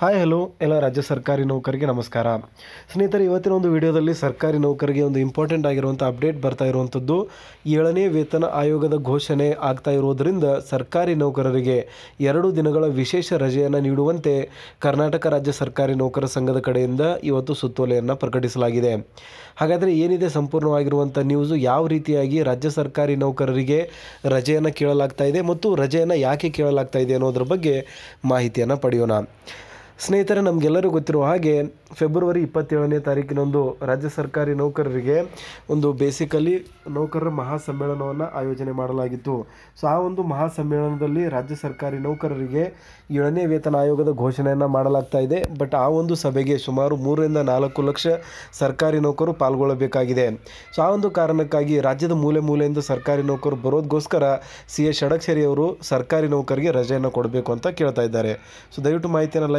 Hi hello ಎಲ್ಲ ರಾಜ್ಯ ಸರ್ಕಾರಿ ನೌಕರಿಗೆ ನಮಸ್ಕಾರ ಸ್ನೇಹಿತರೆ. ಇವತ್ತಿನ ಒಂದು ವಿಡಿಯೋದಲ್ಲಿ ಸರ್ಕಾರಿ ನೌಕರಿಗೆ ಒಂದು ಇಂಪಾರ್ಟೆಂಟ್ ಆಗಿರುವಂಥ ಅಪ್ಡೇಟ್ ಬರ್ತಾ ಇರುವಂಥದ್ದು 7ನೇ ವೇತನ ಆಯೋಗದ ಘೋಷಣೆ ಆಗ್ತಾ ಇರೋದರಿಂದ ಸರ್ಕಾರಿ ನೌಕರರಿಗೆ 2 ದಿನಗಳ ವಿಶೇಷ ರಜೆಯನ್ನು ನೀಡುವಂತೆ ಕರ್ನಾಟಕ ರಾಜ್ಯ ಸರ್ಕಾರಿ ನೌಕರ ಸಂಘದ ಕಡೆಯಿಂದ ಇವತ್ತು ಸುತ್ತೋಲೆಯನ್ನು ಪ್ರಕಟಿಸಲಾಗಿದೆ. ಹಾಗಾದರೆ ಏನಿದೆ ಸಂಪೂರ್ಣವಾಗಿರುವಂಥ ನ್ಯೂಸು, ಯಾವ ರೀತಿಯಾಗಿ ರಾಜ್ಯ ಸರ್ಕಾರಿ ನೌಕರರಿಗೆ ರಜೆಯನ್ನು ಕೇಳಲಾಗ್ತಾ ಇದೆ ಮತ್ತು ರಜೆಯನ್ನು ಯಾಕೆ ಕೇಳಲಾಗ್ತಾ ಇದೆ ಅನ್ನೋದ್ರ ಬಗ್ಗೆ ಮಾಹಿತಿಯನ್ನು ಪಡೆಯೋಣ. ಸ್ನೇಹಿತರೆ, ನಮಗೆಲ್ಲರಿಗೂ ಗೊತ್ತಿರುವ ಹಾಗೆ ಫೆಬ್ರವರಿ 27ನೇ ತಾರೀಕಿನಂದು ರಾಜ್ಯ ಸರ್ಕಾರಿ ನೌಕರರಿಗೆ ಒಂದು ಬೇಸಿಕಲಿ ನೌಕರರ ಮಹಾಸಮ್ಮೇಳನವನ್ನು ಆಯೋಜನೆ ಮಾಡಲಾಗಿತ್ತು. ಸೊ ಆ ಒಂದು ಮಹಾಸಮ್ಮೇಳನದಲ್ಲಿ ರಾಜ್ಯ ಸರ್ಕಾರಿ ನೌಕರರಿಗೆ 7ನೇ ವೇತನ ಆಯೋಗದ ಘೋಷಣೆಯನ್ನು ಮಾಡಲಾಗ್ತಾ ಇದೆ. ಬಟ್ ಆ ಒಂದು ಸಭೆಗೆ ಸುಮಾರು 3 ರಿಂದ 4 ಲಕ್ಷ ಸರ್ಕಾರಿ ನೌಕರರು ಪಾಲ್ಗೊಳ್ಳಬೇಕಾಗಿದೆ. ಸೊ ಆ ಒಂದು ಕಾರಣಕ್ಕಾಗಿ ರಾಜ್ಯದ ಮೂಲೆ ಮೂಲೆಯಿಂದ ಸರ್ಕಾರಿ ನೌಕರರು ಬರೋದಕ್ಕೋಸ್ಕರ ಸಿ ಎಸ್ ಷಡಕ್ಷರಿ ಅವರು ಸರ್ಕಾರಿ ನೌಕರಿಗೆ ರಜೆಯನ್ನು ಕೊಡಬೇಕು ಅಂತ ಕೇಳ್ತಾ ಇದ್ದಾರೆ. ಸೊ ದಯವಿಟ್ಟು ಮಾಹಿತಿಯನ್ನು ಲೈಕ್